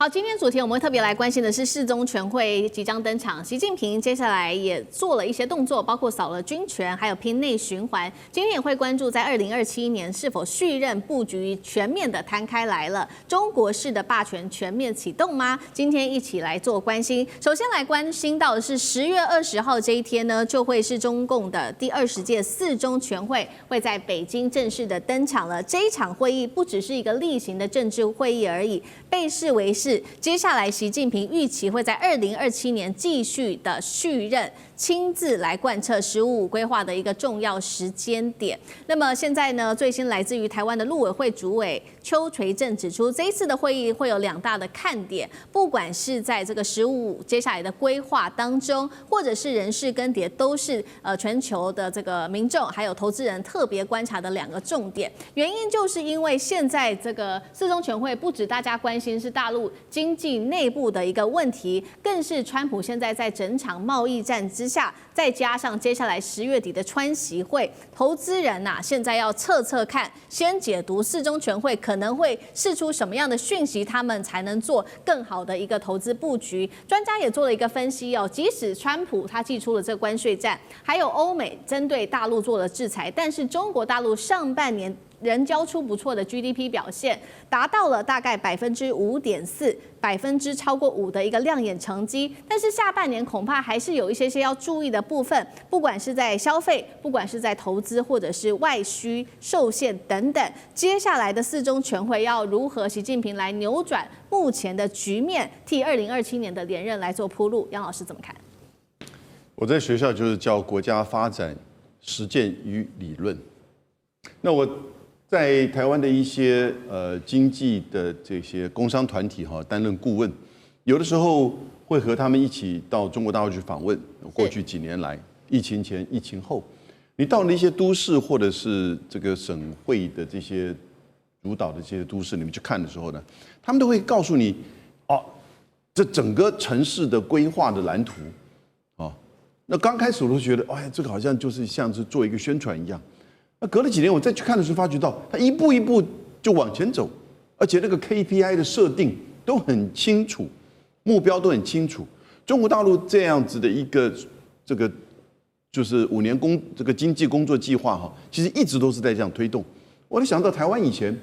好，今天主题我们会特别来关心的是世宗全会即将登场，习近平接下来也做了一些动作，包括扫了军权，还有拼内循环。今天也会关注在2027年是否续任布局全面的摊开来了，中国式的霸权全面启动吗？今天一起来做关心。首先来关心到的是10月20号这一天呢，就会是中共的第20届四中全会会在北京正式的登场了。这一场会议不只是一个例行的政治会议而已，被视为是接下来习近平预期会在2027年继续的续任，亲自来贯彻“15五”规划的一个重要时间点。那么现在呢，最新来自于台湾的陆委会主委邱垂正指出，这一次的会议会有2大的看点，不管是在这个“15五”接下来的规划当中，或者是人事更迭，都是全球的这个民众还有投资人特别观察的2个重点。原因就是因为现在这个四中全会不止大家关心是大陆经济内部的一个问题，更是川普现在在整场贸易战之下，再加上接下来10月底的川习会，投资人现在要测看，先解读四中全会可能会释出什么样的讯息，他们才能做更好的一个投资布局。专家也做了一个分析即使川普他祭出了这个关税战，还有欧美针对大陆做了制裁，但是中国大陆上半年仍交出不错的 GDP 表现，达到了大概5.4%，超过5的一个亮眼成绩。但是下半年恐怕还是有一些要注意的部分，不管是在消费，不管是在投资，或者是外需受限等等。接下来的四中全会要如何习近平来扭转目前的局面，替2027年的连任来做铺路？杨老师怎么看？我在学校就是教国家发展实践与理论。那我在台湾的一些经济的这些工商团体担任顾问，有的时候会和他们一起到中国大陆去访问。过去几年来，疫情前、疫情后，你到了一些都市或者是这个省会的这些主导的这些都市里面去看的时候呢，他们都会告诉你，这整个城市的规划的蓝图，那刚开始我都觉得，这个好像就是像是做一个宣传一样。那隔了几年，我再去看的时候，发觉到它一步一步就往前走，而且那个 KPI 的设定都很清楚，目标都很清楚。中国大陆这样子的一个这个就是5年这个经济工作计划其实一直都是在这样推动。我就想到台湾以前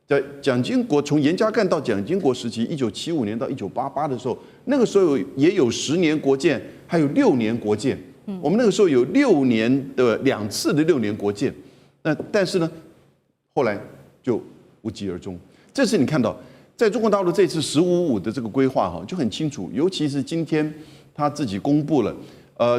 在蒋经国从严家淦到蒋经国时期，1975年到1988的时候，那个时候也有10年国建，还有6年国建。我们那个时候有6年的2次的6年国建。但是呢，后来就无疾而终。这次你看到，在中国大陆这次“15五”的这个规划就很清楚，尤其是今天他自己公布了，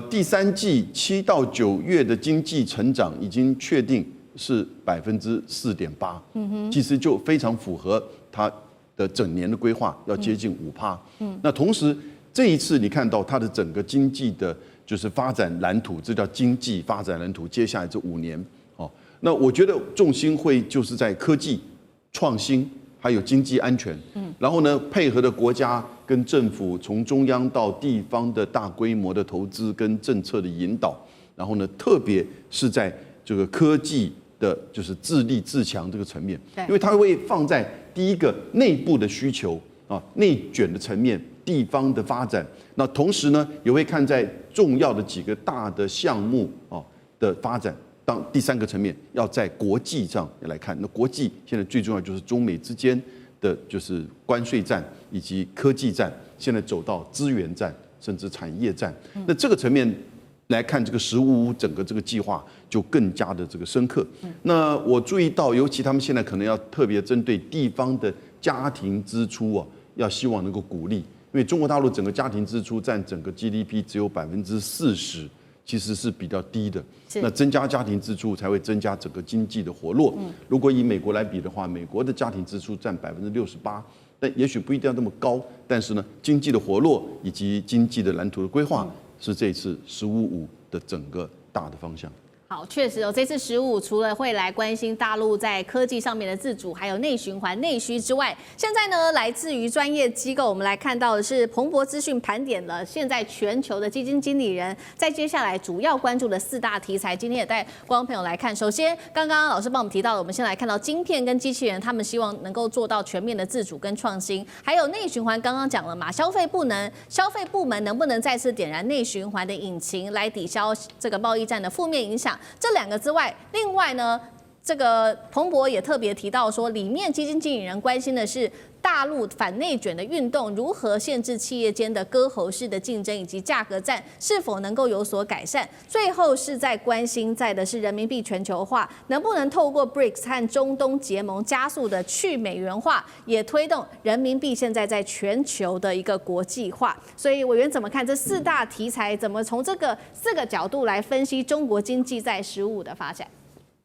第3季7到9月的经济成长已经确定是4.8%，其实就非常符合他的整年的规划，要接近5%。那同时这一次你看到他的整个经济的就是发展蓝图，这叫经济发展蓝图，接下来这5年。那我觉得重心会就是在科技、创新，还有经济安全。然后呢，配合的国家跟政府，从中央到地方的大规模的投资跟政策的引导。然后呢，特别是在这个科技的，就是自立自强这个层面，因为它会放在第一个内部的需求内卷的层面，地方的发展。那同时呢，也会看在重要的几个大的项目的发展。当第3个层面，要在国际上来看，那国际现在最重要就是中美之间的就是关税战以及科技战，现在走到资源战甚至产业战。那这个层面来看，这个“15五”整个这个计划就更加的这个深刻。那我注意到，尤其他们现在可能要特别针对地方的家庭支出要希望能够鼓励，因为中国大陆整个家庭支出占整个 GDP 只有40%。其实是比较低的，那增加家庭支出才会增加整个经济的活络。如果以美国来比的话，美国的家庭支出占68%，但也许不一定要那么高。但是呢，经济的活络以及经济的蓝图的规划是这次“15五”的整个大的方向。好，确实这次15除了会来关心大陆在科技上面的自主，还有内循环、内需之外，现在呢，来自于专业机构，我们来看到的是彭博资讯盘点了现在全球的基金经理人在接下来主要关注的4大题材。今天也带观众朋友来看。首先，刚刚老师帮我们提到的，我们先来看到晶片跟机器人，他们希望能够做到全面的自主跟创新，还有内循环。刚刚讲了嘛，消费部门能不能再次点燃内循环的引擎，来抵消这个贸易战的负面影响？这2个之外，另外呢，这个彭博也特别提到说，里面基金经理人关心的是大陆反内卷的运动如何限制企业间的割喉式的竞争，以及价格战是否能够有所改善。最后是在关心的是人民币全球化能不能透过 BRICS 和中东结盟加速的去美元化，也推动人民币现在在全球的一个国际化。所以委员怎么看这4大题材？怎么从这个4个角度来分析中国经济在15的发展？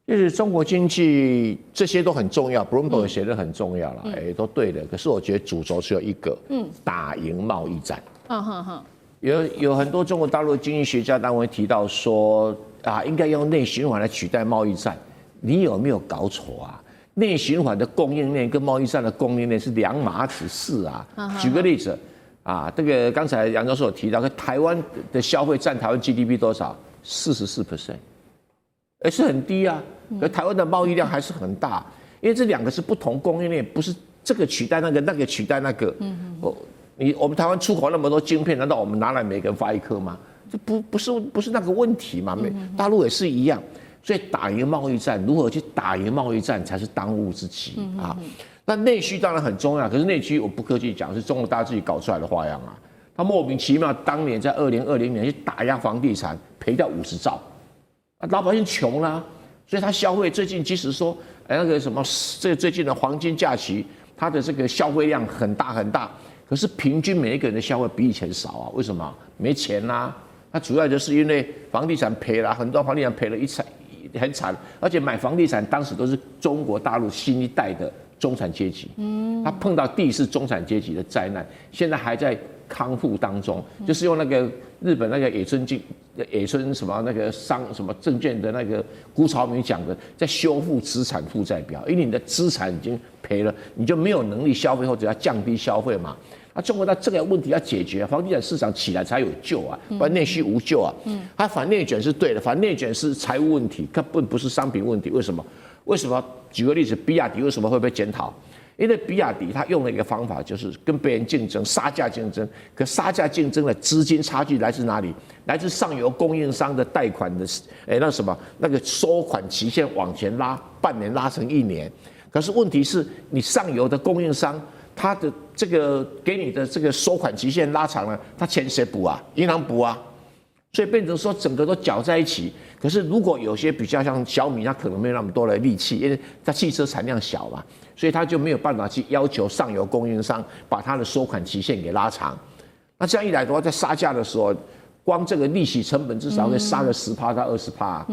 就是中国经济这些都很重要 ，Bloomberg 写的很重要了，都对的。可是我觉得主轴只有一个，打赢贸易战。有很多中国大陆的经济学家单位提到说啊，应该用内循环来取代贸易战。你有没有搞错啊？内循环的供应链跟贸易战的供应链是两码子事啊。举个例子啊，这个刚才杨教授有提到，台湾的消费占台湾 GDP 多少？44%。是很低啊，可台湾的贸易量还是很大，因为这2个是不同供应链，不是这个取代那个，那个取代那个。我们台湾出口那么多晶片，难道我们拿来每个人发1颗吗？这不是那个问题嘛？大陆也是一样，所以打赢贸易战，如何去打赢贸易战才是当务之急啊。那内需当然很重要，可是内需我不客气讲，是中国大陆自己搞出来的花样啊。他莫名其妙当年在2020年去打压房地产，赔掉50兆。老百姓穷啦，所以他消费最近即使说，那个什么，这最近的黄金假期，他的这个消费量很大很大，可是平均每一个人的消费比以前少啊，为什么？没钱啦。那主要就是因为房地产赔了，很多房地产赔了很惨，而且买房地产当时都是中国大陆新一代的中产阶级，他碰到第4中产阶级的灾难，现在还在康复当中，就是用那个日本那个野村什么那个什么证券的那个辜朝明讲的，在修复资产负债表，因为你的资产已经赔了，你就没有能力消费或者要降低消费嘛。中国这个问题要解决，房地产市场起来才有救啊，不然内需无救啊。它反内卷是对的，反内卷是财务问题，根本不是商品问题。为什么？举个例子，比亚迪为什么会被检讨？因为比亚迪它用了一个方法，就是跟别人竞争，杀价竞争。可杀价竞争的资金差距来自哪里？来自上游供应商的贷款的，那个收款期限往前拉，半年拉成1年。可是问题是你上游的供应商，他的这个给你的这个收款期限拉长了，他钱谁补啊？银行补啊。所以变成说整个都搅在一起。可是如果有些比较像小米，它可能没有那么多的力气，因为它汽车产量小嘛，所以它就没有办法去要求上游供应商把它的收款期限给拉长。那这样一来的话，在杀价的时候，光这个利息成本至少会杀个10%到20%。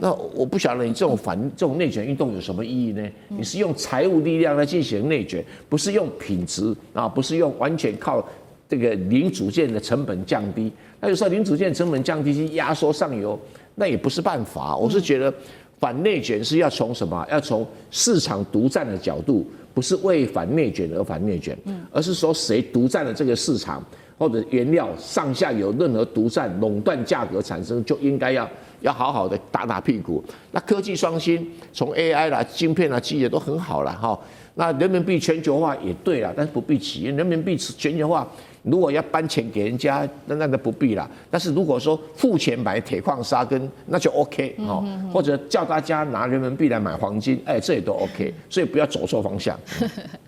那我不晓得你这种内卷运动有什么意义呢？你是用财务力量来进行内卷，不是用品质啊，不是用完全靠这个零组件的成本降低。那有时候零组件成本降低去压缩上游，那也不是办法。我是觉得反内卷是要从什么？要从市场独占的角度，不是为反内卷而反内卷，而是说谁独占了这个市场，或者原料上下有任何独占、垄断价格产生，就应该要好好的打屁股。那科技创新，从 AI 啦、晶片啦、机械都很好了哈。那人民币全球化也对啦，但是不必急，人民币全球化。如果要搬钱给人家，那个不必啦。但是如果说付钱买铁矿砂那就 OK 哦，或者叫大家拿人民币来买黄金，这也都 OK。所以不要走错方向。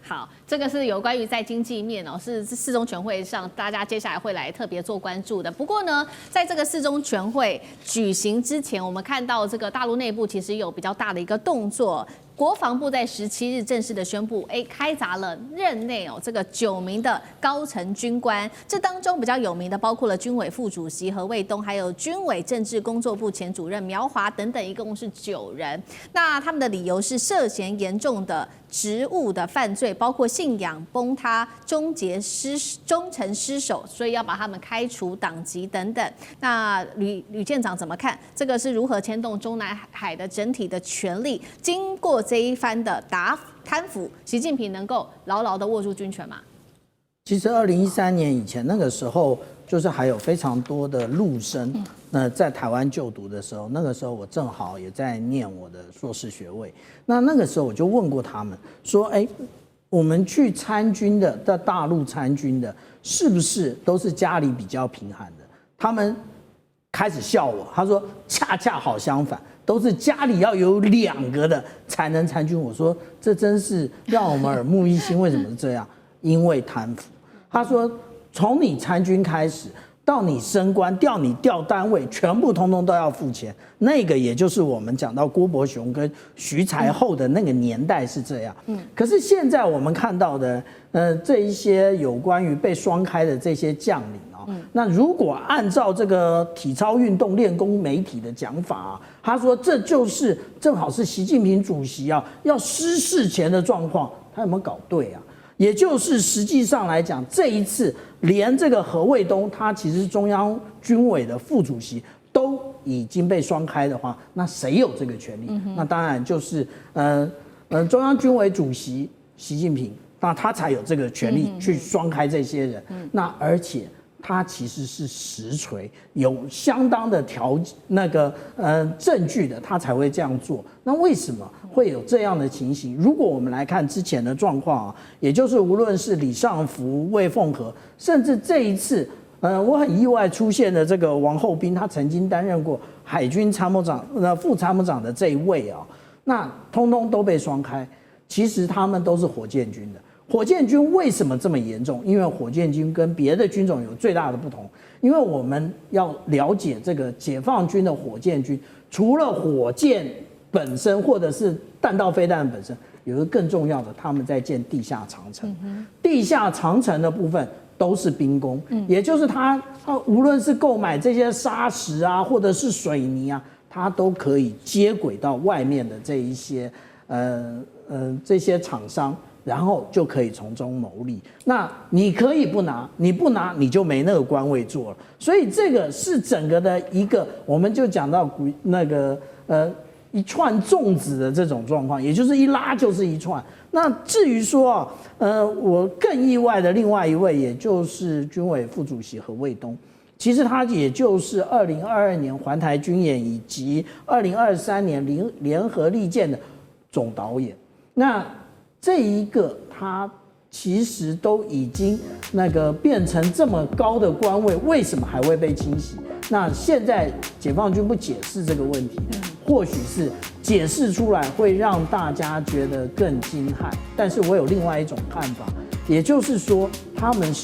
好，这个是有关于在经济面是4中全会上大家接下来会来特别做关注的。不过呢，在这个4中全会举行之前，我们看到这个大陆内部其实有比较大的一个动作。国防部在17日正式的宣布，开闸了任内这个9名的高层军官，这当中比较有名的包括了军委副主席何卫东，还有军委政治工作部前主任苗华等等，一共是9人。那他们的理由是涉嫌严重的职务的犯罪，包括信仰崩塌、忠诚失守，所以要把他们开除党籍等等。那吕舰长怎么看？这个是如何牵动中南海的整体的权力？经过这一番的贪腐，习近平能够牢牢的握住军权吗？其实2013年以前那个时候，就是还有非常多的陆生，在台湾就读的时候，那个时候我正好也在念我的硕士学位。那个时候我就问过他们说，我们去参军的，在大陆参军的，是不是都是家里比较贫寒的？他们开始笑我，他说恰恰好相反，都是家里要有2个的才能参军。我说这真是让我们耳目一新，为什么是这样？因为贪腐。他说从你参军开始到你升官调单位，全部通通都要付钱。那个也就是我们讲到郭伯雄跟徐才厚的那个年代是这样。可是现在我们看到的，这一些有关于被双开的这些将领那如果按照这个体操运动练功媒体的讲法他说这就是正好是习近平主席要失事前的状况，他有没有搞对啊？也就是实际上来讲，这一次连这个何卫东，他其实中央军委的副主席都已经被双开的话，那谁有这个权利？那当然就是中央军委主席习近平，那他才有这个权利去双开这些人。那而且他其实是实锤，有相当的证据的，他才会这样做。那为什么会有这样的情形？如果我们来看之前的状况也就是无论是李尚福、魏凤和，甚至这一次，我很意外出现的这个王厚斌，他曾经担任过海军参谋长、副参谋长的这一位那通通都被双开。其实他们都是火箭军的。火箭军为什么这么严重？因为火箭军跟别的军种有最大的不同。因为我们要了解这个解放军的火箭军，除了火箭本身或者是弹道飞弹本身，有一个更重要的，他们在建地下长城。地下长城的部分都是兵工，也就是他无论是购买这些砂石或者是水泥他都可以接轨到外面的这一些这些厂商。然后就可以从中牟利。那你可以不拿，你不拿你就没那个官位做了。所以这个是整个的一个，我们就讲到一串粽子的这种状况，也就是一拉就是一串。那至于说我更意外的另外一位，也就是军委副主席何卫东，其实他也就是2022年环台军演以及2023年联合利剑的总导演。那这一个他其实都已经变成这么高的官位，为什么还会被清洗？那现在解放军不解释这个问题，或许是解释出来会让大家觉得更惊骇。但是我有另外一种看法，也就是说他们